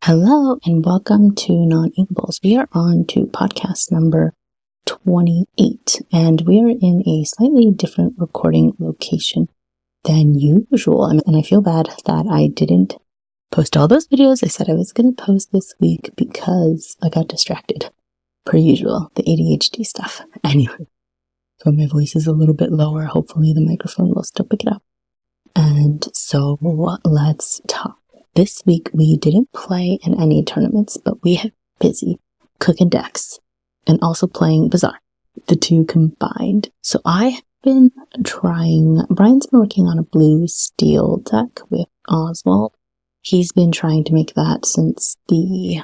Hello and welcome to Noninkables. We are on to podcast number 28 and we are in a slightly different recording location than usual. And I feel bad that I didn't post all those videos I said I was going to post this week because I got distracted, per usual, the ADHD stuff. Anyway, so my voice is a little bit lower. Hopefully the microphone will still pick it up. And so let's talk. This week, we didn't play in any tournaments, but we have been busy cooking decks and also playing Bazaar, the two combined. So I have been Brian's been working on a blue steel deck with Oswald. He's been trying to make that since the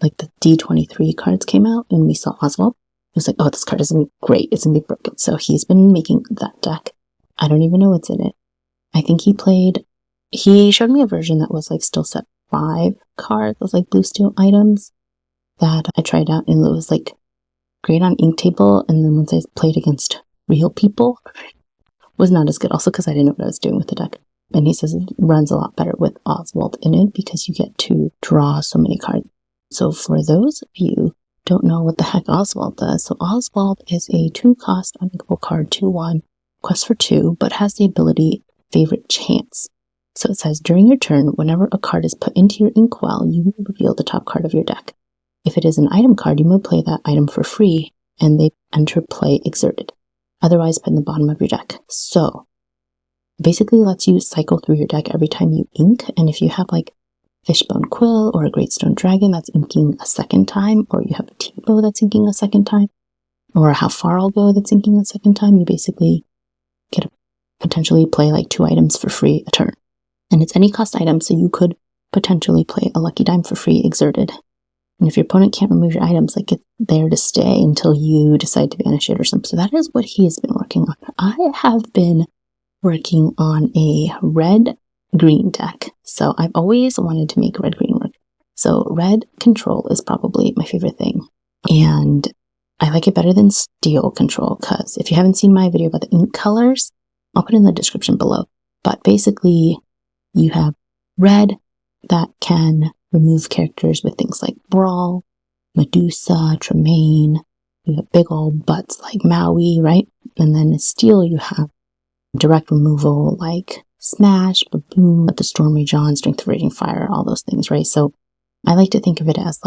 D23 cards came out and we saw Oswald. He was like, oh, this card isn't great. It's going to be broken. So he's been making that deck. I don't even know what's in it. I think he showed me a version that was still set 5 cards, those blue steel items that I tried out, and it was great on Inktable, and then once I played against real people, was not as good, also because I didn't know what I was doing with the deck. And he says it runs a lot better with Oswald in it because you get to draw so many cards. So for those of you who don't know what the heck Oswald does, so Oswald is a 2-cost uninkable card, 2/1, quest for 2, but has the ability Favorite Chance. So it says, during your turn, whenever a card is put into your inkwell, you will reveal the top card of your deck. If it is an item card, you may play that item for free, and they enter play exerted. Otherwise, put in the bottom of your deck. So, basically lets you cycle through your deck every time you ink, and if you have Fishbone Quill or a Great Stone Dragon that's inking a second time, or you have a T-Bow that's inking a second time, or a How Far I'll Go that's inking a second time, you basically get to potentially play 2 items for free a turn. And it's any cost item, so you could potentially play a Lucky Dime for free exerted. And if your opponent can't remove your items, it's there to stay until you decide to banish it or something. So that is what he has been working on. I have been working on a red-green deck. So I've always wanted to make red-green work. So red control is probably my favorite thing. And I like it better than steel control, because if you haven't seen my video about the ink colors, I'll put it in the description below. But basically, you have red that can remove characters with things like Brawl, Medusa, Tremaine. You have big old butts like Maui, right? And then steel, you have direct removal like Smash, Baboon, the Stormy John, Strength of Raging Fire, all those things, right? So I like to think of it as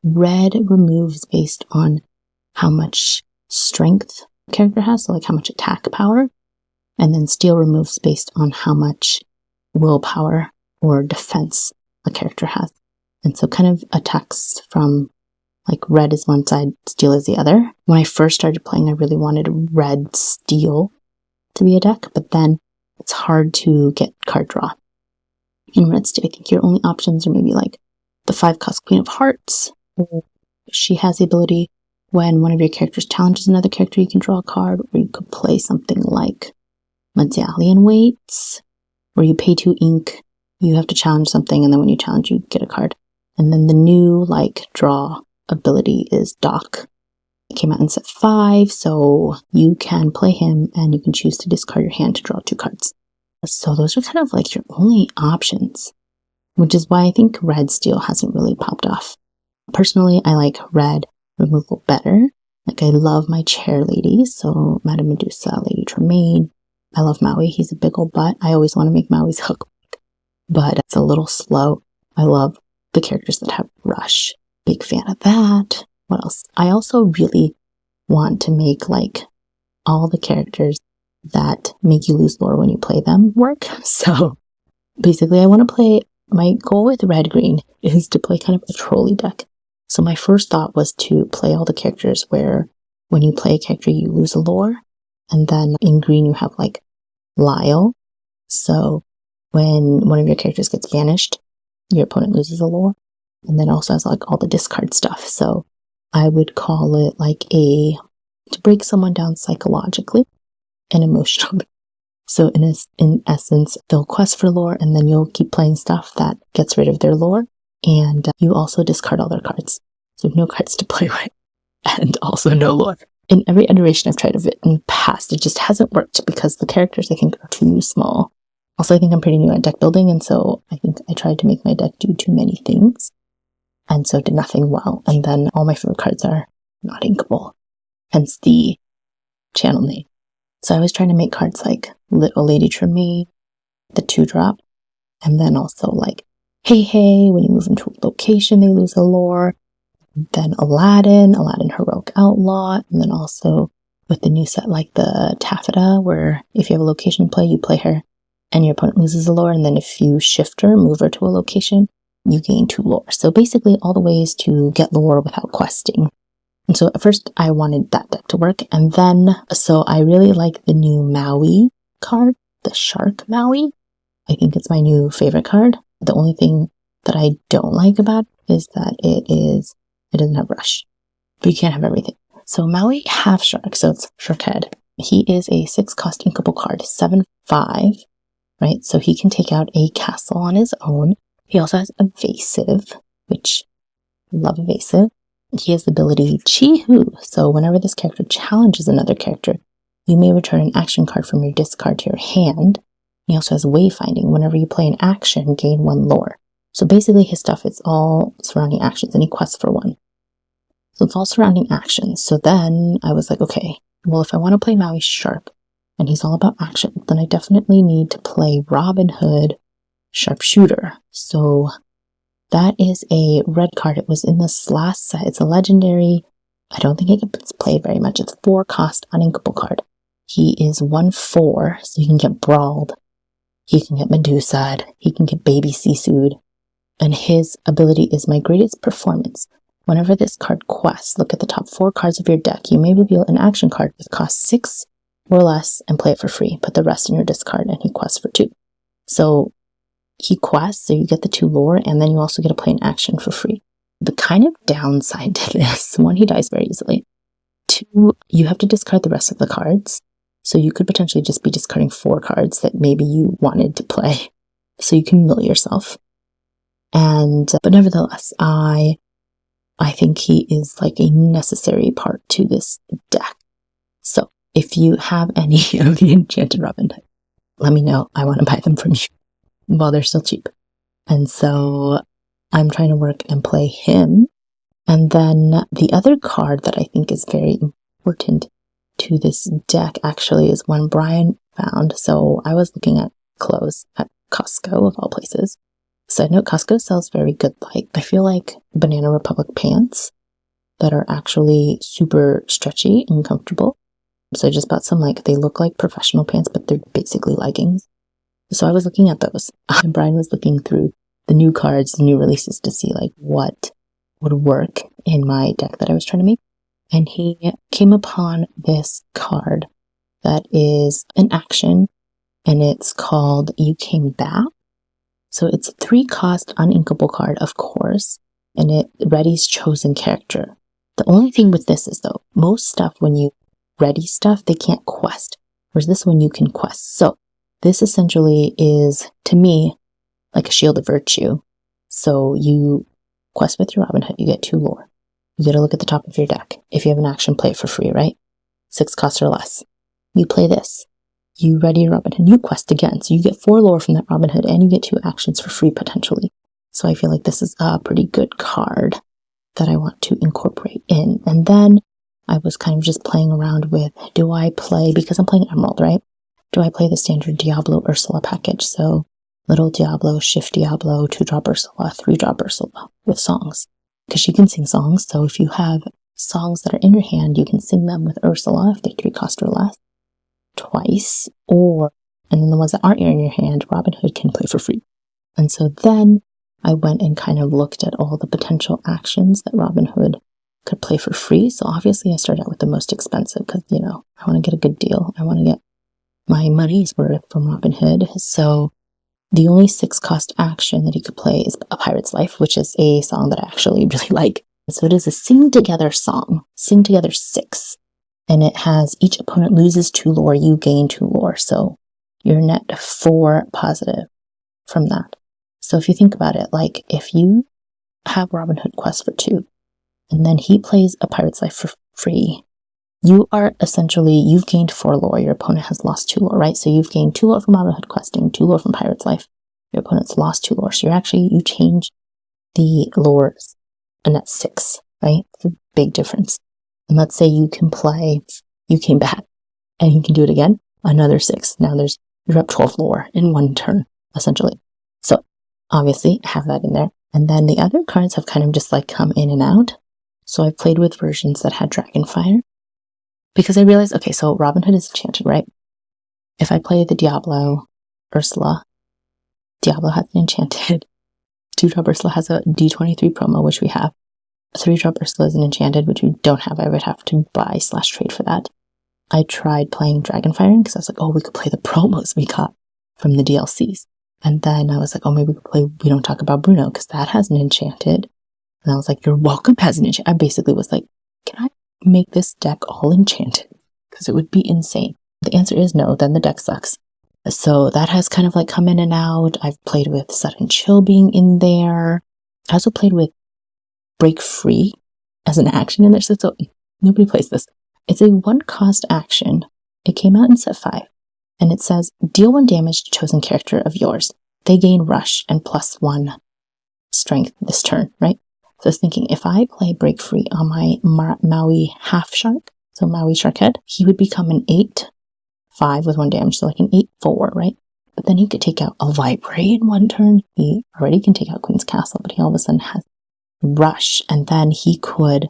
red removes based on how much strength a character has, so how much attack power. And then steel removes based on how much willpower or defense a character has. And so kind of attacks from red is one side, steel is the other. When I first started playing, I really wanted red steel to be a deck, but then it's hard to get card draw. In red steel, I think your only options are maybe the 5-cost Queen of Hearts. She has the ability when one of your characters challenges another character, you can draw a card, or you could play something like Medallion Weights, where you pay 2 ink, you have to challenge something, and then when you challenge, you get a card. And then the new, draw ability is Doc. It came out in set 5, so you can play him, and you can choose to discard your hand to draw 2 cards. So those are kind of your only options, which is why I think red steel hasn't really popped off. Personally, I like red removal better. I love my chair ladies, so Madame Medusa, Lady Tremaine. I love Maui. He's a big old butt. I always want to make Maui's hook, but it's a little slow. I love the characters that have rush. Big fan of that. What else? I also really want to make all the characters that make you lose lore when you play them work. So basically I want to play, my goal with red-green is to play kind of a trolley deck. So my first thought was to play all the characters where when you play a character you lose a lore. And then in green, you have Lyle. So when one of your characters gets banished, your opponent loses a lore. And then also has all the discard stuff. So I would call it to break someone down psychologically and emotionally. So in essence, they'll quest for lore, and then you'll keep playing stuff that gets rid of their lore. And you also discard all their cards. So no cards to play with. And also no lore. In every iteration I've tried of it in the past, it just hasn't worked because the characters I think are too small. Also, I think I'm pretty new at deck building, and so I think I tried to make my deck do too many things. and so did nothing well. And then all my favorite cards are not inkable, hence the channel name. So I was trying to make cards like Little Lady Tremaine, the 2-drop, and then also like Hey Hey, when you move into a location, they lose a lore. Then Aladdin Heroic Outlaw, and then also with the new set like the Taffeta, where if you have a location play, you play her and your opponent loses a lore, and then if you shift her, move her to a location, you gain 2 lore. So basically all the ways to get lore without questing. And so at first I wanted that deck to work, and then, so I really like the new Maui card, the Shark Maui. I think it's my new favorite card. The only thing that I don't like about it is that it doesn't have Rush, but you can't have everything. So Maui half Shark, so it's Sharkhead. He is a 6-cost inkable card, 7/5, right? So he can take out a castle on his own. He also has Evasive, which, love Evasive. He has the ability Chi-Hu, so whenever this character challenges another character, you may return an action card from your discard to your hand. He also has Wayfinding. Whenever you play an action, gain 1 lore. So basically his stuff is all surrounding actions, and he quests for 1. So it's all surrounding actions. So then I was like, okay, well, if I want to play Maui Shark, and he's all about action, then I definitely need to play Robin Hood Sharpshooter. So that is a red card. It was in this last set. It's a legendary. I don't think it gets played very much. It's 4-cost uninkable card. He is 1/4, so he can get Brawled. He can get Medusa'd. He can get Baby Sisu'd. And his ability is My Greatest Performance. Whenever this card quests, look at the top 4 cards of your deck. You may reveal an action card with cost 6 or less and play it for free. Put the rest in your discard, and he quests for 2. So he quests, so you get the 2 lore, and then you also get to play an action for free. The kind of downside to this, 1, he dies very easily. 2, you have to discard the rest of the cards. So you could potentially just be discarding 4 cards that maybe you wanted to play. So you can mill yourself. But nevertheless, I think he is like a necessary part to this deck. So if you have any of the Enchanted Robin Hood, let me know. I want to buy them from you while they're still cheap. And so I'm trying to work and play him. And then the other card that I think is very important to this deck actually is one Brian found. So I was looking at clothes at Costco, of all places. Side note, Costco sells very good, like, I feel like Banana Republic pants that are actually super stretchy and comfortable. So I just bought some, like, they look like professional pants, but they're basically leggings. So I was looking at those. And Brian was looking through the new cards, the new releases to see, like, what would work in my deck that I was trying to make. And he came upon this card that is an action, and it's called You Came Back. So it's a 3-cost uninkable card, of course, and it readies chosen character. The only thing with this is, though, most stuff, when you ready stuff, they can't quest, whereas this one you can quest. So this essentially is, to me, like a Shield of Virtue. So you quest with your Robin Hood, you get 2 lore. You get to look at the top of your deck. If you have an action, play it for free, right? 6 costs or less. You play this. You ready your Robin Hood, you quest again. So you get 4 lore from that Robin Hood, and you get 2 actions for free, potentially. So I feel like this is a pretty good card that I want to incorporate in. And then I was kind of just playing around with, do I play, because I'm playing Emerald, right? Do I play the standard Diablo Ursula package? So Little Diablo, Shift Diablo, 2-drop Ursula, 3-drop Ursula with songs. Because she can sing songs, so if you have songs that are in your hand, you can sing them with Ursula if they're 3 cost or less, twice, and then the ones that aren't in your hand, Robin Hood can play for free. And so then I went and kind of looked at all the potential actions that Robin Hood could play for free. So obviously I started out with the most expensive because, I want to get a good deal. I want to get my money's worth from Robin Hood. So the only 6-cost action that he could play is A Pirate's Life, which is a song that I actually really like. So it is a sing together song, sing together 6. And it has each opponent loses 2 lore, you gain 2 lore. So you're net 4 positive from that. So if you think about it, like if you have Robin Hood quest for 2, and then he plays A Pirate's Life for free, you are essentially, you've gained 4 lore. Your opponent has lost 2 lore, right? So you've gained 2 lore from Robin Hood questing, 2 lore from Pirate's Life. Your opponent's lost 2 lore. So you change the lores a net 6, right? It's a big difference. And let's say you came back, and he can do it again, another 6. Now you're up 12 lore in one turn, essentially. So obviously have that in there. And then the other cards have kind of just like come in and out. So I played with versions that had Dragonfire because I realized, okay, so Robin Hood is enchanted, right? If I play the Diablo Ursula, Diablo has an enchanted. 2-drop Ursula has a D23 promo, which we have. 3-drop Ursula is an enchanted, which we don't have. I would have to buy/trade for that. I tried playing Dragonfire because I was like, oh, we could play the promos we got from the DLCs. And then I was like, oh, maybe we could play We Don't Talk About Bruno because that has an enchanted. And I was like, You're Welcome has an enchanted. I basically was like, can I make this deck all enchanted? Because it would be insane. The answer is no, then the deck sucks. So that has kind of like come in and out. I've played with Sudden Chill being in there. I also played with Break Free as an action in there. So nobody plays this. It's a 1-cost action. It came out in set 5. And it says, deal 1 damage to chosen character of yours. They gain rush and +1 strength this turn, right? So I was thinking, if I play Break Free on my Maui Half Shark, so Maui Sharkhead, he would become an 8/5 with 1 damage, so like an 8/4, right? But then he could take out a Library in 1 turn. He already can take out Queen's Castle, but he all of a sudden has Rush, and then he could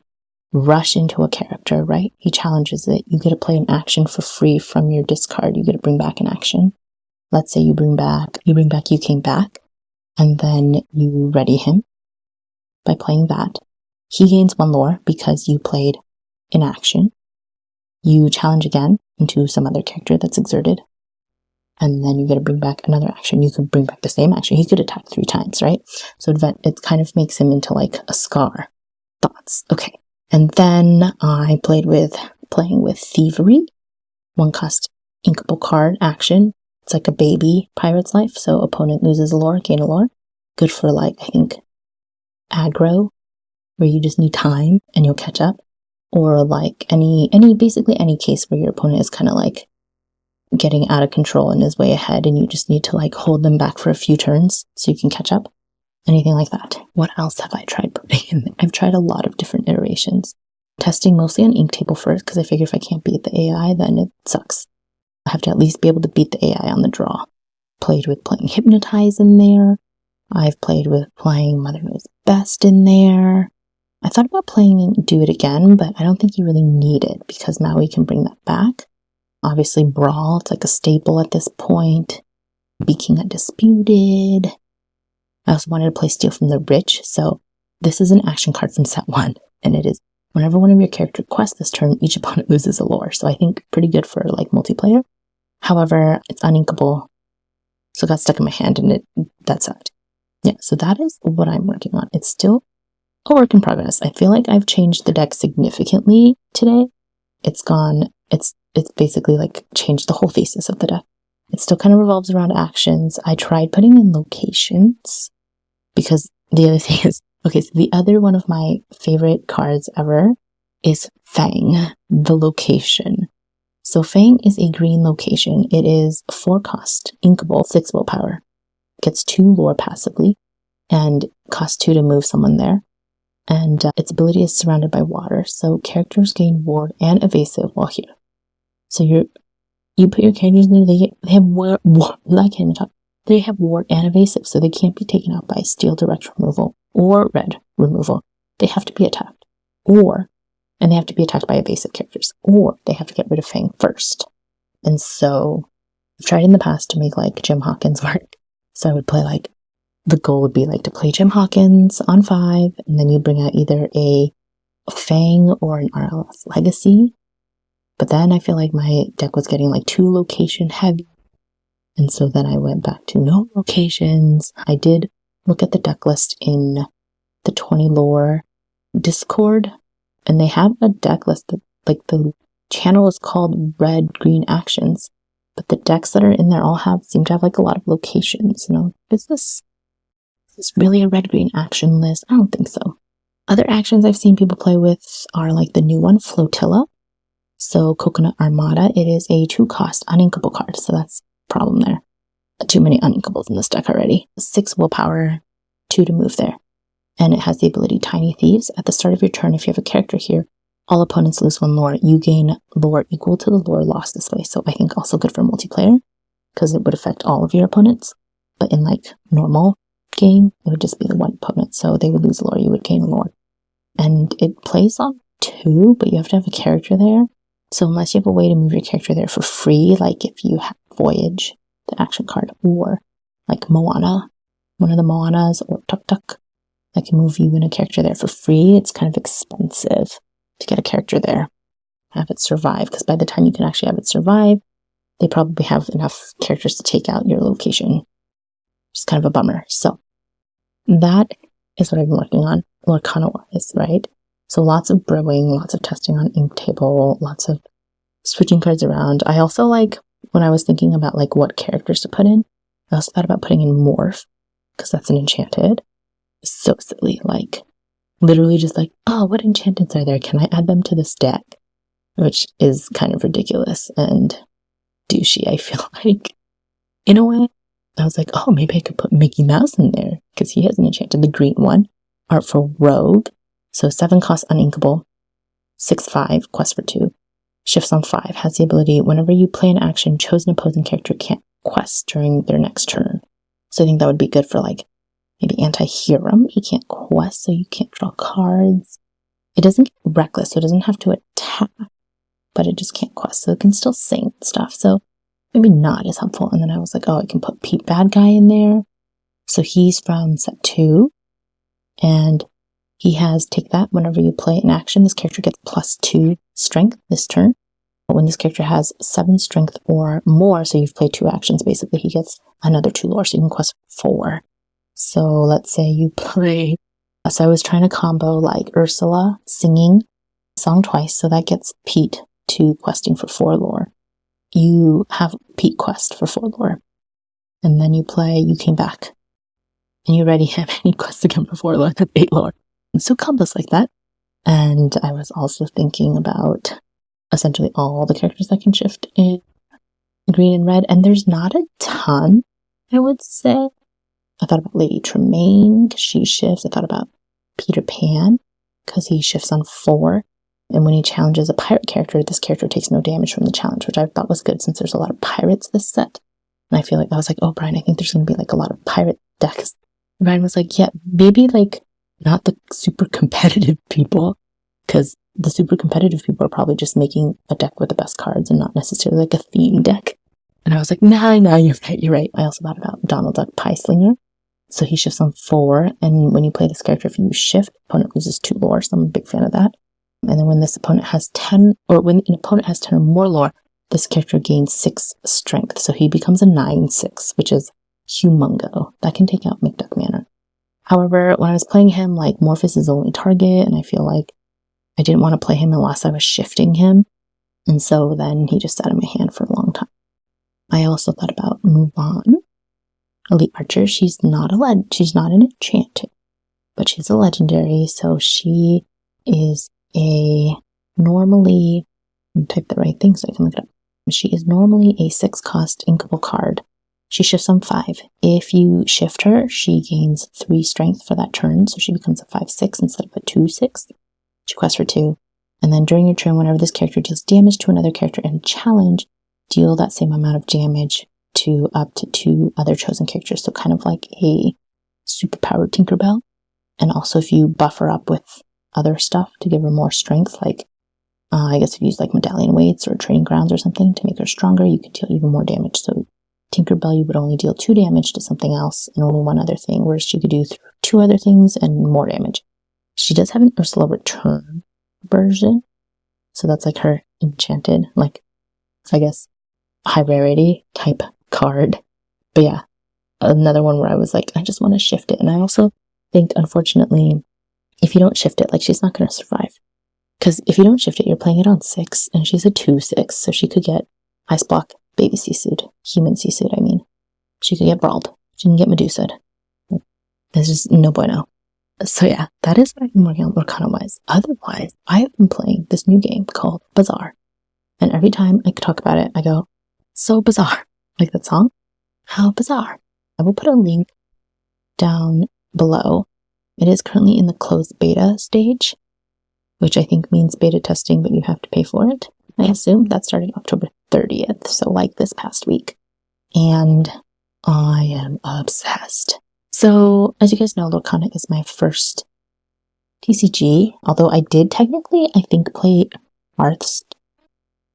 rush into a character, right? He challenges it. You get to play an action for free from your discard. You get to bring back an action. Let's say you bring back You Came Back, and then you ready him by playing that. He gains 1 lore because you played an action. You challenge again into some other character that's exerted, and then you get to bring back another action. You could bring back the same action. He could attack 3 times, right? So it kind of makes him into like a Scar. Thoughts? Okay. And then I playing with Thievery, 1-cost inkable card action. It's like a baby Pirate's Life, so opponent loses a lore, gain a lore. Good for like, I think, aggro, where you just need time and you'll catch up. Or like basically any case where your opponent is kind of like getting out of control and is way ahead and you just need to like hold them back for a few turns so you can catch up. Anything like that. What else have I tried putting in there? I've tried a lot of different iterations. Testing mostly on Inktable first, because I figure if I can't beat the AI, then it sucks. I have to at least be able to beat the AI on the draw. Played with playing Hypnotize in there. I've played with playing Mother Knows Best in there. I thought about playing Do It Again, but I don't think you really need it, because Maui can bring that back. Obviously, Brawl, it's like a staple at this point. Be King Undisputed. I also wanted to play Steal from the Rich, so this is an action card from set 1, and it is whenever one of your character quests this turn, each opponent loses a lore, so I think pretty good for like multiplayer. However, it's uninkable, so it got stuck in my hand and that sucked. Yeah, so that is what I'm working on. It's still a work in progress. I feel like I've changed the deck significantly today. It's basically like changed the whole thesis of the deck. It still kind of revolves around actions. I tried putting in locations because the other thing is, okay, so the other one of my favorite cards ever is Fang, the location. So Fang is a green location. It is 4-cost, inkable, 6 willpower. Gets 2 lore passively and costs 2 to move someone there. And its ability is surrounded by water. So characters gain ward and evasive while here. So you put your characters in there, they have ward, I can't even talk. They have ward and evasive, so they can't be taken out by steel direct removal or red removal. They have to be attacked. And they have to be attacked by evasive characters. Or they have to get rid of Fang first. And so I've tried in the past to make like Jim Hawkins work. So I would play like, the goal would be like to play Jim Hawkins on 5, and then you bring out either a Fang or an RLS Legacy. But then I feel like my deck was getting like too location heavy. And so then I went back to no locations. I did look at the deck list in the 20 lore Discord, and they have a deck list that like the channel is called Red Green Actions, but the decks that are in there seem to have like a lot of locations. Is this really a red green action list? I don't think so. Other actions I've seen people play with are like the new one, Flotilla. So Coconut Armada, it is a 2-cost uninkable card, so that's a problem there. Too many uninkables in this deck already. 6 willpower, 2 to move there. and it has the ability Tiny Thieves. At the start of your turn, if you have a character here, all opponents lose 1 lore. You gain lore equal to the lore lost this way. So I think also good for multiplayer, because it would affect all of your opponents. But in like normal game, it would just be the one opponent. So they would lose lore, you would gain lore. And it plays on 2, but you have to have a character there. So unless you have a way to move your character there for free, like if you have Voyage, the action card, or like Moana, one of the Moanas, or Tuk Tuk, that can move you and a character there for free, it's kind of expensive to get a character there, have it survive, because by the time you can actually have it survive, they probably have enough characters to take out your location. It's kind of a bummer. So that is what I've been working on, Lorcana-wise, right? So lots of brewing, lots of testing on Inktable, lots of switching cards around. I also like, when I was thinking about like what characters to put in, I also thought about putting in Morph, because that's an enchanted. So silly, like literally just like, oh, what enchantments are there? Can I add them to this deck? Which is kind of ridiculous and douchey, I feel like. In a way, I was like, oh, maybe I could put Mickey Mouse in there, because he has an enchanted, the green one. Art for Rogue. So 7 cost uninkable, 6/5, quest for 2. Shifts on 5, has the ability, whenever you play an action, chosen opposing character can't quest during their next turn. So I think that would be good for like maybe anti-hero. He can't quest, so you can't draw cards. It doesn't get reckless, so it doesn't have to attack, but it just can't quest, so it can still sing stuff. So maybe not as helpful. And then I was like, oh, I can put Pete Bad Guy in there. So he's from set 2, and he has take that whenever you play an action. This character gets +2 strength this turn. But when this character has 7 strength or more, so you've played 2 actions, basically he gets another 2 lore, so you can quest 4. So let's say you play, so I was trying to combo like Ursula singing a song twice, so that gets Pete to questing for 4 lore. You have Pete quest for 4 lore. And then you play You Came Back. And you already have any quest again for 4 lore, that's 8 lore. And so combos like that. And I was also thinking about essentially all the characters that can shift in green and red. And there's not a ton, I would say. I thought about Lady Tremaine, because she shifts. I thought about Peter Pan, because he shifts on 4. And when he challenges a pirate character, this character takes no damage from the challenge, which I thought was good since there's a lot of pirates this set. And I feel like, I was like, oh, Brian, I think there's going to be like a lot of pirate decks. And Brian was like, yeah, maybe like not the super competitive people, because the super competitive people are probably just making a deck with the best cards and not necessarily like a theme deck. And I was like, nah, you're right. I also thought about Donald Duck Pie Slinger. So he shifts on 4, and when you play this character, if you shift, opponent loses 2 lore, so I'm a big fan of that. And then when this opponent has 10, or when an opponent has 10 or more lore, this character gains 6 strength, so he becomes a 9/6, which is humongo. That can take out McDuck Manor. However, when I was playing him, like, Morph is his only target, and I feel like I didn't want to play him unless I was shifting him, and so then he just sat in my hand for a long time. I also thought about Mulan, Elite Archer. She's not an enchanted, but she's a legendary, so she is a normally, type the right thing so I can look it up. She is normally a 6 cost inkable card. She shifts on 5. If you shift her, she gains 3 strength for that turn, so she becomes a 5/6 instead of a 2/6. She quests for 2. And then during your turn, whenever this character deals damage to another character in a challenge, deal that same amount of damage to up to 2 other chosen characters. So kind of like a superpowered Tinkerbell. And also if you buff her up with other stuff to give her more strength, like I guess if you use like medallion weights or training grounds or something to make her stronger, you could deal even more damage. So Tinkerbell, you would only deal 2 damage to something else and only 1 other thing, whereas she could do 2 other things and more damage. She does have an Ursula Return version, so that's like her enchanted, like, I guess, high rarity type card. But yeah, another one where I was like, I just want to shift it. And I also think, unfortunately, if you don't shift it, like, she's not going to survive. Because if you don't shift it, you're playing it on 6, and she's a 2/6, so she could get Ice Block, Baby Seasuit, Human Seasuit, I mean. She could get Brawled. She can get Medusa'd. There's just no bueno. So yeah, that is what I've been working on Lorcana-wise. Otherwise, I have been playing this new game called Bazaar. And every time I talk about it, I go, so bizarre. Like that song? How bizarre. I will put a link down below It is currently in the closed beta stage, which I think means beta testing, but you have to pay for it. I assume that started October 30th, so like this past week. And I am obsessed. So, as you guys know, Lorcana is my first TCG, although I did technically, I think, play Hearthstone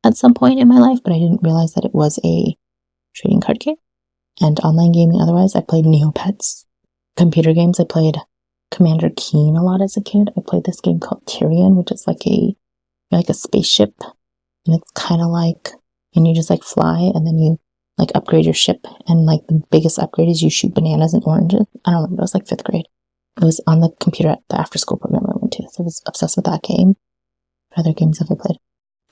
at some point in my life, but I didn't realize that it was a trading card game. And online gaming otherwise, I played Neopets. Computer games, I played Commander Keen a lot as a kid. I played this game called Tyrion, which is like a spaceship, and it's kind of like, and you just like fly, and then you like upgrade your ship, and like the biggest upgrade is you shoot bananas and oranges. I don't remember, it was like 5th grade. It was on the computer at the after school program I went to, so I was obsessed with that game. What other games have I played?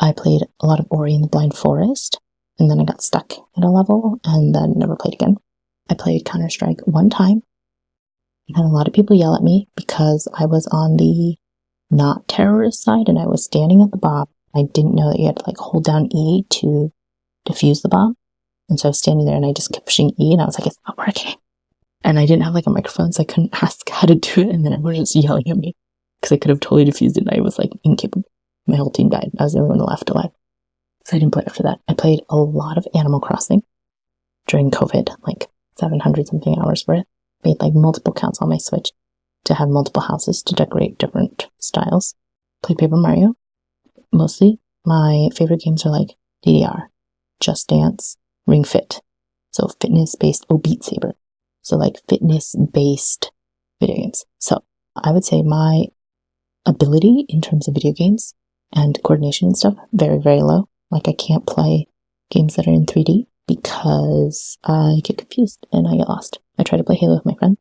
I played a lot of Ori and the Blind Forest, and then I got stuck at a level, and then never played again. I played Counter-Strike one time, and had a lot of people yell at me because I was on the not terrorist side, and I was standing at the bomb. I didn't know that you had to like hold down E to defuse the bomb. And so I was standing there and I just kept pushing E, and I was like, it's not working. And I didn't have like a microphone, so I couldn't ask how to do it. And then everyone was just yelling at me because I could have totally defused it, and I was like incapable. My whole team died. I was the only one left alive. So I didn't play after that. I played a lot of Animal Crossing during COVID, like 700 something hours worth. Made like multiple counts on my Switch to have multiple houses to decorate different styles. Played Paper Mario. Mostly my favorite games are like DDR, Just Dance, Ring Fit. So fitness-based, Beat Saber. So like fitness-based video games. So I would say my ability in terms of video games and coordination and stuff, very, very low. Like I can't play games that are in 3D because I get confused and I get lost. I try to play Halo with my friend,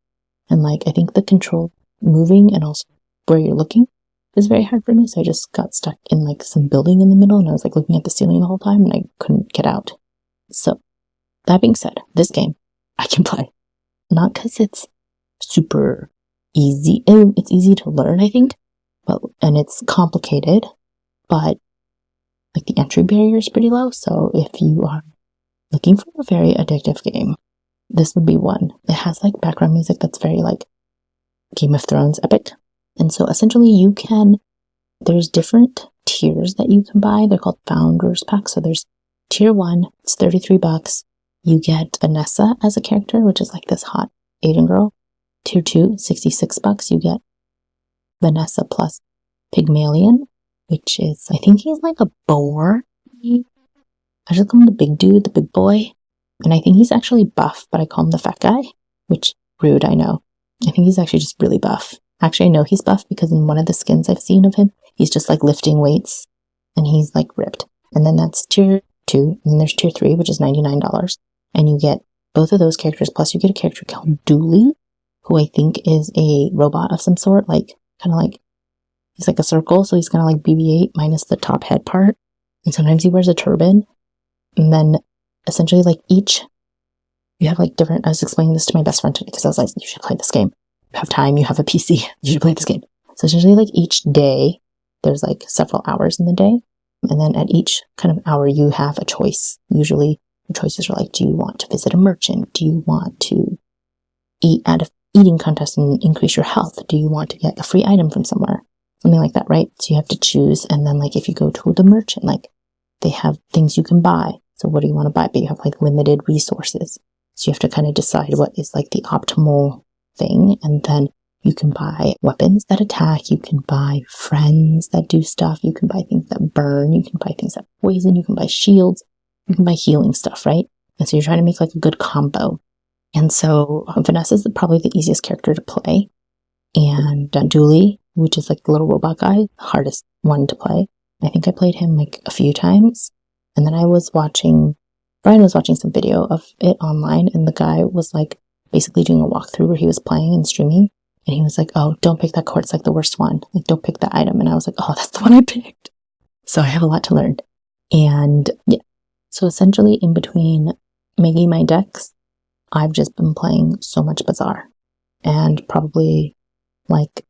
and like I think the control moving and also where you're looking is very hard for me, so I just got stuck in like some building in the middle, and I was like looking at the ceiling the whole time and I couldn't get out. So that being said, this game I can play. Not because it's super easy, and it's easy to learn, I think, and it's complicated, but like the entry barrier is pretty low, so if you are looking for a very addictive game, this would be one. It has like background music that's very like Game of Thrones epic. And so essentially there's different tiers that you can buy. They're called Founders Pack. So there's tier 1, it's $33. You get Vanessa as a character, which is like this hot Asian girl. Tier 2, $66. You get Vanessa plus Pygmalion, which is, I think he's like a boar. I just call him the big dude, the big boy. And I think he's actually buff, but I call him the fat guy, which rude, I know. I think he's actually just really buff. Actually, I know he's buff because in one of the skins I've seen of him, he's just like lifting weights and he's like ripped. And then that's tier 2. And then there's tier 3, which is $99. And you get both of those characters, plus you get a character called Dooley, who I think is a robot of some sort, like kind of like, he's like a circle, so he's kind of like BB-8 minus the top head part. And sometimes he wears a turban. And then essentially like you have like different, I was explaining this to my best friend today because I was like, you should play this game. You have time, you have a PC, you should play this game. So essentially like each day, there's like several hours in the day. And then at each kind of hour, you have a choice. Usually the choices are like, do you want to visit a merchant? Do you want to eat at an eating contest and increase your health? Do you want to get a free item from somewhere? Something like that, right? So you have to choose. And then like if you go to the merchant, like they have things you can buy. So what do you want to buy? But you have like limited resources. So you have to kind of decide what is like the optimal thing. And then you can buy weapons that attack. You can buy friends that do stuff. You can buy things that burn. You can buy things that poison. You can buy shields. You can buy healing stuff, right? And so you're trying to make like a good combo. And so Vanessa is probably the easiest character to play. And Dooley, which is like the little robot guy, the hardest one to play. I think I played him like a few times. And then Brian was watching some video of it online, and the guy was like basically doing a walkthrough where he was playing and streaming. And he was like, oh, don't pick that card. It's like the worst one. Like, don't pick that item. And I was like, oh, that's the one I picked. So I have a lot to learn. And yeah, so essentially in between making my decks, I've just been playing so much Bazaar. And probably like,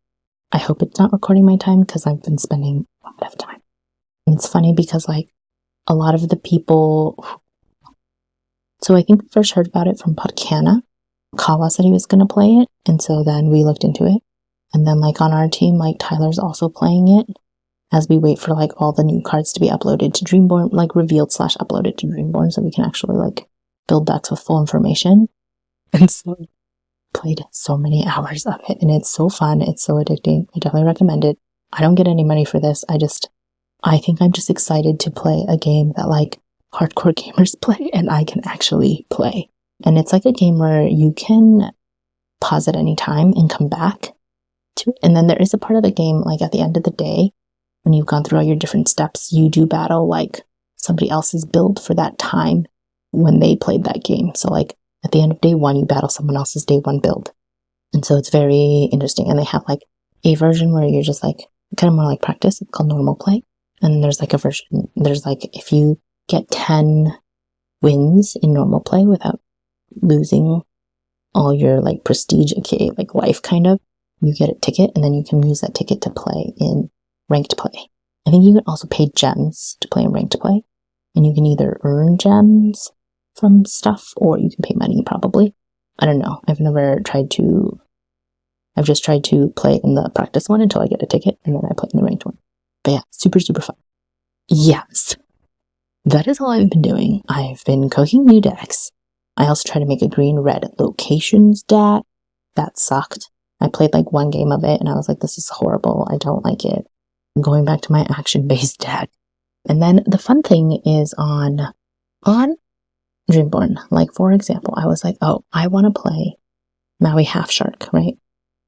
I hope it's not recording my time because I've been spending a lot of time. And it's funny because like a lot of the people, so I think we first heard about it from Podcana. Kawa said he was going to play it, and so then we looked into it, And then like on our team, like Tyler's also playing it as we wait for like all the new cards to be uploaded to Dreamborn, like revealed / uploaded to Dreamborn, so we can actually like build decks with full information. And so I played so many hours of it, and it's so fun. It's so addicting. I definitely recommend it. I don't get any money for this. I think I'm just excited to play a game that like hardcore gamers play and I can actually play. And it's like a game where you can pause at any time and come back to it. And then there is a part of the game, like at the end of the day, when you've gone through all your different steps, you do battle like somebody else's build for that time when they played that game. So like at the end of day 1, you battle someone else's day 1 build. And so it's very interesting. And they have like a version where you're just like, kind of more like practice. It's called normal play. And there's like a version, there's like, if you get 10 wins in normal play without losing all your like prestige, aka like life kind of, you get a ticket, and then you can use that ticket to play in ranked play. I think you can also pay gems to play in ranked play, and you can either earn gems from stuff or you can pay money probably. I don't know. I've just tried to play in the practice one until I get a ticket, and then I play in the ranked one. But yeah, super, super fun. Yes. That is all I've been doing. I've been cooking new decks. I also tried to make a green-red locations deck. That sucked. I played like 1 game of it and I was like, this is horrible. I don't like it. I'm going back to my action-based deck. And then the fun thing is on Dreamborn, like for example, I was like, oh, I want to play Maui Half Shark, right?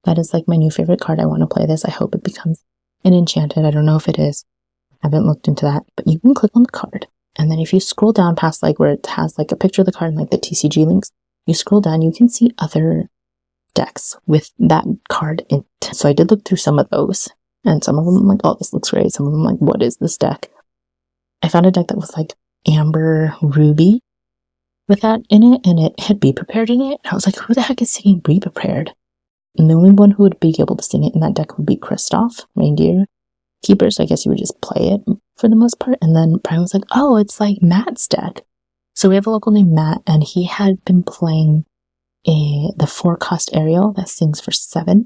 That is like my new favorite card. I want to play this. I hope it becomes an enchanted. I don't know if it is. I haven't looked into that, but you can click on the card. And then if you scroll down past like where it has like a picture of the card and like the TCG links, you scroll down, you can see other decks with that card in it. So I did look through some of those, and some of them I'm like, oh, this looks great. Some of them I'm like, what is this deck? I found a deck that was like Amber Ruby with that in it, and it had Be Prepared in it. And I was like, who the heck is singing Be Prepared? And the only one who would be able to sing it in that deck would be Kristoff, Reindeer Keeper. So I guess you would just play it for the most part. And then Brian was like, oh, it's like Matt's deck. So we have a local named Matt, and he had been playing the 4-cost Ariel that sings for 7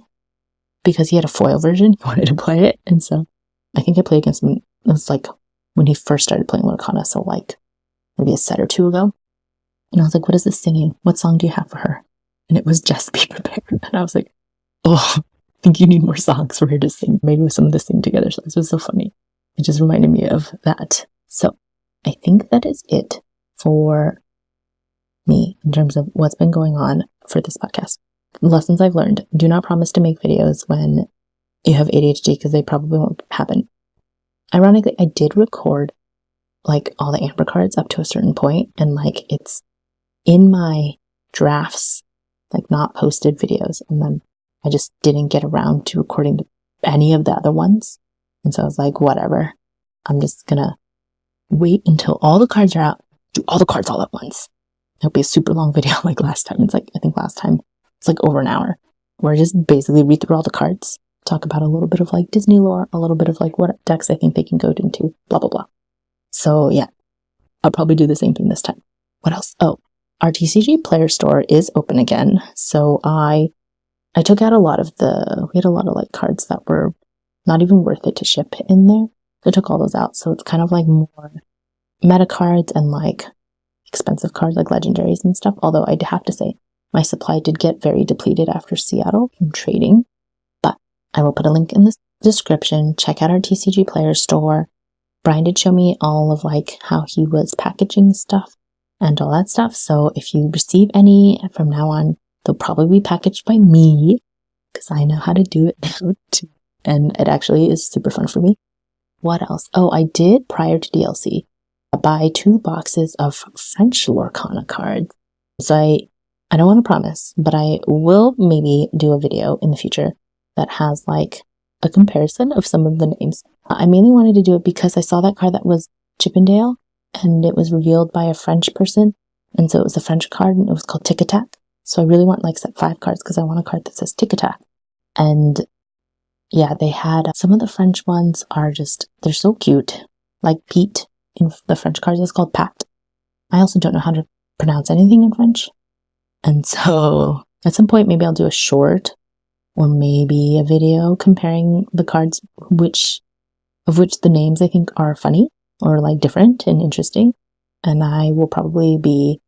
because he had a foil version. He wanted to play it. And so I think I played against him. It was like when he first started playing Lorcana, so like maybe a set or 2 ago. And I was like, what is this singing? What song do you have for her? And it was Just Be Prepared. And I was like, oh, I think you need more songs for her to sing. Maybe with some of this sing together. So this was so funny. It just reminded me of that. So I think that is it for me in terms of what's been going on for this podcast. Lessons I've learned. Do not promise to make videos when you have ADHD because they probably won't happen. Ironically, I did record like all the Amber cards up to a certain point, and like it's in my drafts, like not posted videos, and then I just didn't get around to recording any of the other ones. And so I was like, whatever. I'm just gonna wait until all the cards are out, do all the cards all at once. It'll be a super long video like last time. It's like, I think last time it's like over an hour, where I just basically read through all the cards, talk about a little bit of like Disney lore, a little bit of like what decks I think they can go into, blah, blah, blah. So yeah, I'll probably do the same thing this time. What else? Oh, our TCG player store is open again. So I took out we had a lot of like cards that were not even worth it to ship in there. So I took all those out. So it's kind of like more meta cards and like expensive cards like legendaries and stuff. Although I'd have to say my supply did get very depleted after Seattle from trading. But I will put a link in the description. Check out our TCG player store. Brian did show me all of like how he was packaging stuff and all that stuff. So if you receive any from now on, they'll probably be packaged by me because I know how to do it now too. And it actually is super fun for me. What else? Oh, I did prior to DLC buy 2 boxes of French Lorcana cards. So I don't want to promise, but I will maybe do a video in the future that has like a comparison of some of the names. I mainly wanted to do it because I saw that card that was Chippendale and it was revealed by a French person. And so it was a French card and it was called Tic Tac. So I really want like set 5 cards because I want a card that says Tic Tac. And yeah, they had some of the French ones are just, they're so cute. Like Pete in the French cards is called Pat. I also don't know how to pronounce anything in French. And so at some point, maybe I'll do a short or maybe a video comparing the cards, of which the names I think are funny or like different and interesting. And I will probably be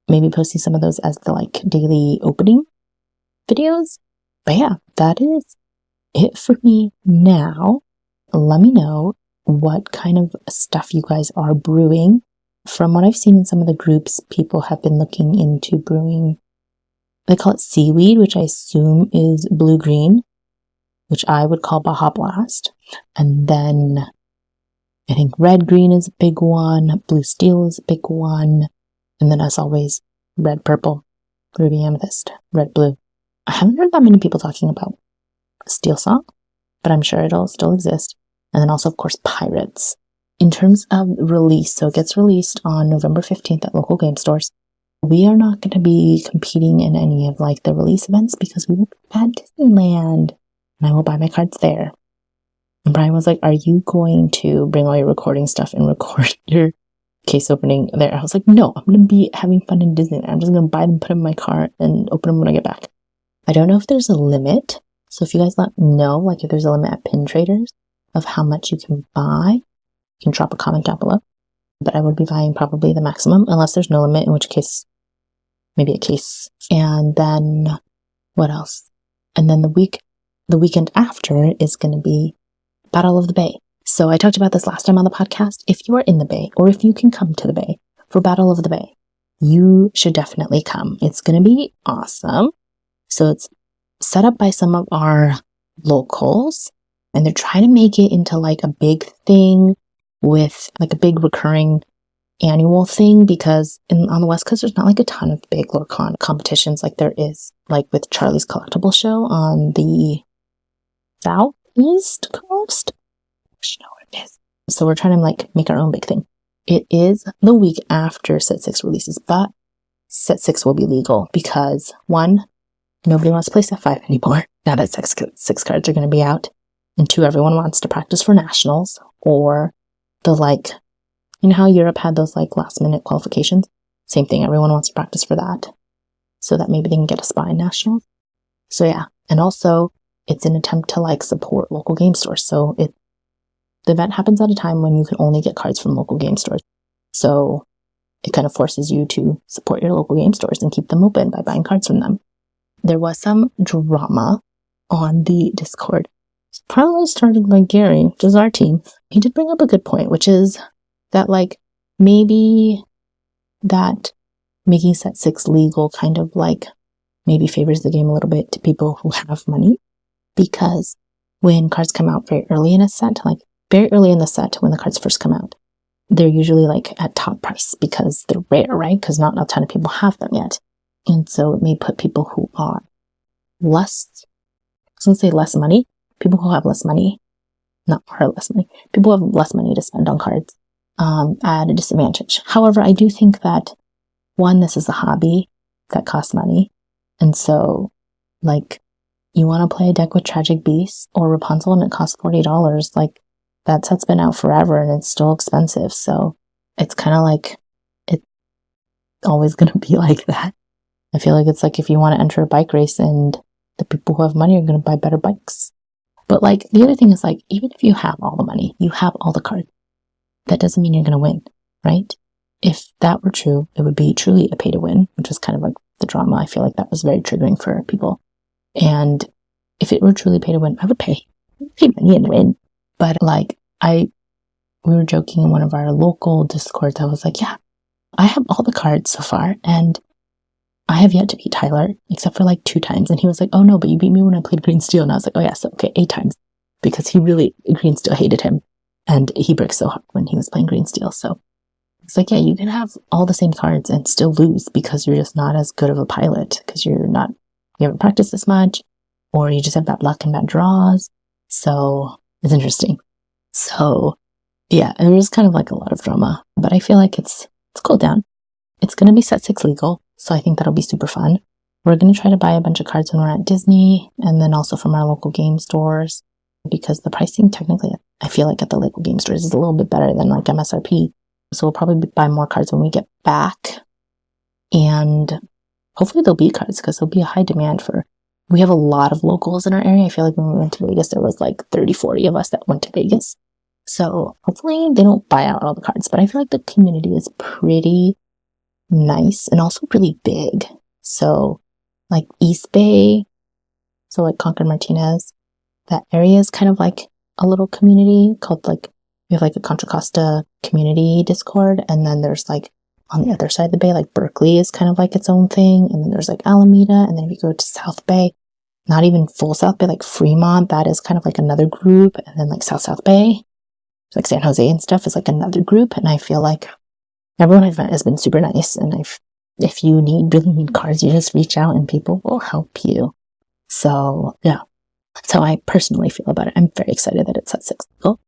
maybe posting some of those as the like daily opening videos. But yeah, that is it for me now. Let me know what kind of stuff you guys are brewing. From what I've seen in some of the groups, people have been looking into brewing. They call it seaweed, which I assume is blue-green, which I would call Baja Blast. And then I think red-green is a big one, blue steel is a big one, and then as always, red-purple, ruby amethyst, red-blue. I haven't heard that many people talking about Steel Song, but I'm sure it'll still exist. And then also, of course, Pirates. In terms of release, so it gets released on November 15th at local game stores. We are not going to be competing in any of like the release events because we will be at Disneyland and I will buy my cards there. And Brian was like, are you going to bring all your recording stuff and record your case opening there? I was like, no, I'm going to be having fun in Disneyland. I'm just going to buy them, put them in my car and open them when I get back. I don't know if there's a limit. So if you guys let me know, like if there's a limit at Pin Traders of how much you can buy, you can drop a comment down below. But I would be buying probably the maximum, unless there's no limit, in which case, maybe a case. And then, what else? And then the weekend after is going to be Battle of the Bay. So I talked about this last time on the podcast. If you are in the Bay, or if you can come to the Bay for Battle of the Bay, you should definitely come. It's going to be awesome. So it's set up by some of our locals, and they're trying to make it into like a big thing with like a big recurring annual thing, because on the West Coast, there's not like a ton of big Lorcon competitions like there is like with Charlie's Collectible Show on the Southeast Coast. I should know what it is. So we're trying to like make our own big thing. It is the week after Set 6 releases, but Set 6 will be legal because 1, nobody wants to play Set 5 anymore now that Set 6 cards are going to be out, and 2, everyone wants to practice for nationals or the like, you know how Europe had those like last minute qualifications? Same thing. Everyone wants to practice for that so that maybe they can get a spot in nationals. So yeah. And also it's an attempt to like support local game stores. So the event happens at a time when you can only get cards from local game stores. So it kind of forces you to support your local game stores and keep them open by buying cards from them. There was some drama on the Discord. Probably started by Gary, which is our team. He did bring up a good point, which is that like maybe that making Set 6 legal kind of like maybe favors the game a little bit to people who have money, because when cards come out very early in a set, like very early in the set when the cards first come out, they're usually like at top price because they're rare, right? Because not a ton of people have them yet. And so it may put people who are less, I was going to say less money, people who have less money, not are less money, people who have less money to spend on cards at a disadvantage. However, I do think that, one, this is a hobby that costs money. And so, like, you want to play a deck with Tragic Beast or Rapunzel and it costs $40, like, that set's been out forever and it's still expensive. So it's kind of like, it's always going to be like that. I feel like it's like if you want to enter a bike race and the people who have money are going to buy better bikes. But like, the other thing is like, even if you have all the money, you have all the cards, that doesn't mean you're going to win, right? If that were true, it would be truly a pay to win, which is kind of like the drama. I feel like that was very triggering for people. And if it were truly pay to win, I would pay money and win. But like, we were joking in one of our local Discords. I was like, yeah, I have all the cards so far and I have yet to beat Tyler except for like 2 times. And he was like, oh no, but you beat me when I played Green Steel. And I was like, oh yeah, so okay, 8 times, because Green Steel hated him and he bricked so hard when he was playing Green Steel. So it's like, yeah, you can have all the same cards and still lose because you're just not as good of a pilot, because you haven't practiced as much, or you just have bad luck and bad draws. So it's interesting. So yeah, it was kind of like a lot of drama, but I feel like it's cooled down. It's going to be Set 6 legal, so I think that'll be super fun. We're going to try to buy a bunch of cards when we're at Disney, and then also from our local game stores, because the pricing technically, I feel like at the local game stores is a little bit better than like MSRP. So we'll probably buy more cards when we get back, and hopefully there'll be cards because there'll be a high demand for we have a lot of locals in our area. I feel like when we went to Vegas, there was like 30, 40 of us that went to Vegas. So hopefully they don't buy out all the cards, but I feel like the community is pretty nice and also really big. So like East Bay, so like Concord Martinez, that area is kind of like a little community called like, we have like a Contra Costa community Discord. And then there's like on the other side of the bay, like Berkeley is kind of like its own thing. And then there's like Alameda. And then if you go to South Bay, not even full South Bay, like Fremont, that is kind of like another group. And then like South Bay, like San Jose and stuff is like another group. And I feel like everyone I've met has been super nice. And if you really need cards, you just reach out and people will help you. So yeah, that's how I personally feel about it. I'm very excited that it's at 6 people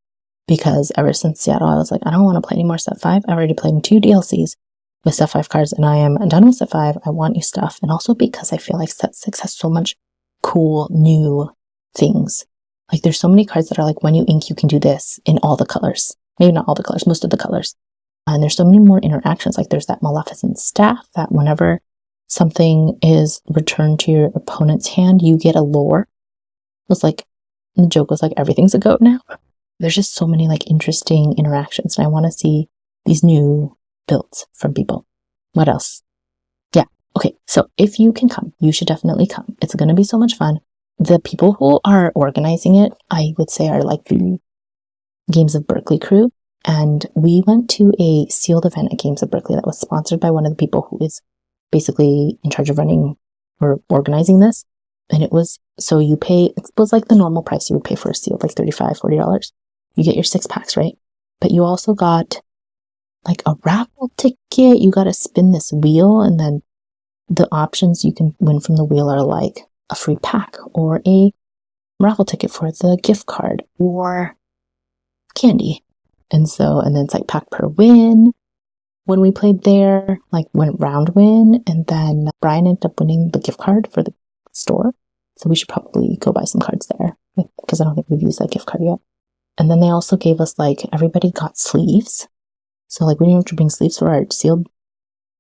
because ever since Seattle, I was like, I don't want to play any more Set 5. I've already played in 2 DLCs with Set 5 cards and I am done with Set 5. I want new stuff. And also because I feel like Set 6 has so much cool new things. Like there's so many cards that are like, when you ink, you can do this in all the colors. Maybe not all the colors, most of the colors. And there's so many more interactions. Like there's that Maleficent staff that whenever something is returned to your opponent's hand, you get a lore. It was like, the joke was like, everything's a goat now. There's just so many like interesting interactions. And I want to see these new builds from people. What else? Yeah. Okay. So if you can come, you should definitely come. It's going to be so much fun. The people who are organizing it, I would say, are like the Games of Berkeley crew. And we went to a sealed event at Games of Berkeley that was sponsored by one of the people who is basically in charge of running or organizing this. And it was, so you pay, it was like the normal price you would pay for a sealed, like $35, $40. You get your 6 packs, right? But you also got like a raffle ticket. You got to spin this wheel, and then the options you can win from the wheel are like a free pack or a raffle ticket for the gift card or candy. And then it's like pack per win. When we played there, like went round win, and then Brian ended up winning the gift card for the store. So we should probably go buy some cards there because I don't think we've used that gift card yet. And then they also gave us like, everybody got sleeves. So like we didn't have to bring sleeves for our sealed.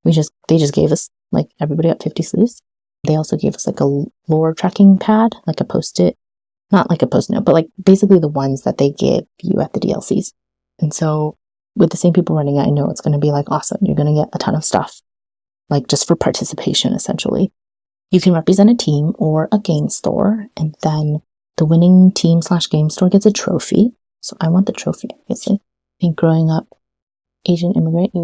They just gave us like, everybody got 50 sleeves. They also gave us like a lore tracking pad, like a post-it, not like a post-it note, but like basically the ones that they give you at the DLCs. And so with the same people running it, I know it's going to be like awesome. You're going to get a ton of stuff, like just for participation, essentially. You can represent a team or a game store, and then the winning team / game store gets a trophy. So I want the trophy, obviously. I think growing up Asian immigrant, you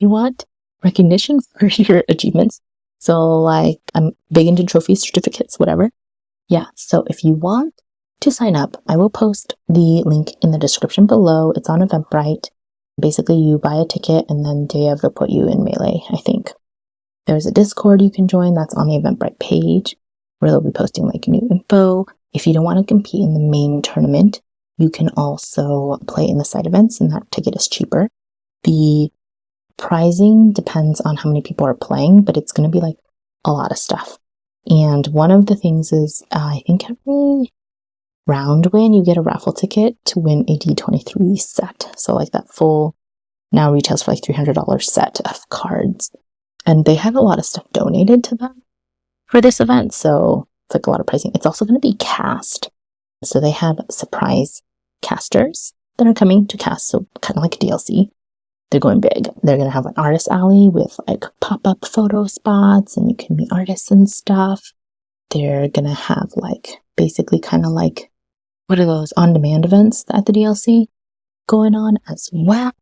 want recognition for your achievements. So like, I'm big into trophies, certificates, whatever. Yeah. So if you want to sign up, I will post the link in the description below. It's on Eventbrite. Basically, you buy a ticket and then they will put you in Melee, I think. There's a Discord you can join that's on the Eventbrite page where they'll be posting like new info. If you don't want to compete in the main tournament, you can also play in the side events, and that ticket is cheaper. The pricing depends on how many people are playing, but it's going to be like a lot of stuff. And one of the things is, I think every round win, you get a raffle ticket to win a D23 set. So like that full, now retails for like $300 set of cards. And they have a lot of stuff donated to them for this event. So it's like a lot of pricing. It's also going to be cast. So they have surprise casters that are coming to cast. So kind of like a DLC. They're going big. They're going to have an artist alley with like pop-up photo spots, and you can meet artists and stuff. They're going to have like basically kind of like, what are those on-demand events at the DLC going on as well?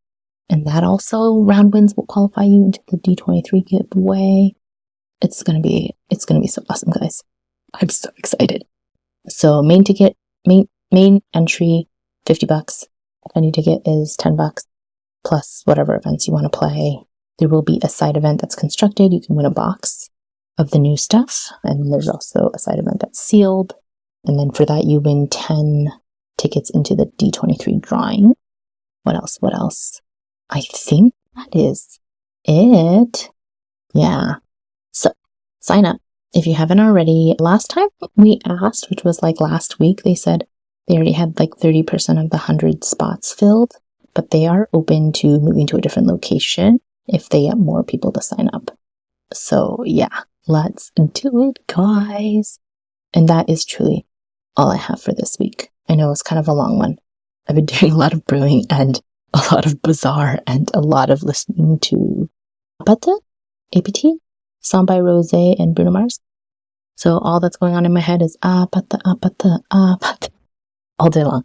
And that also, round wins will qualify you into the D23 giveaway. It's gonna be so awesome, guys. I'm so excited. So main entry, $50. Any ticket is $10 plus whatever events you want to play. There will be a side event that's constructed. You can win a box of the new stuff. And there's also a side event that's sealed. And then for that, you win 10 tickets into the D23 drawing. What else? I think that is it. Yeah. So sign up if you haven't already. Last time we asked, which was like last week, they said they already had like 30% of the 100 spots filled, but they are open to moving to a different location if they get more people to sign up. So yeah, let's do it, guys. And that is truly all I have for this week. I know it's kind of a long one. I've been doing a lot of brewing and a lot of Bazaar and a lot of listening to APT, Song by Rose and Bruno Mars. So all that's going on in my head is apata all day long.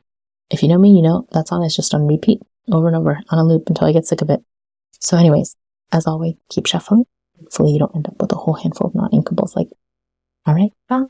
If you know me, you know that song is just on repeat over and over on a loop until I get sick of it. So anyways, as always, keep shuffling. Hopefully you don't end up with a whole handful of non-inkables like, all right, bye.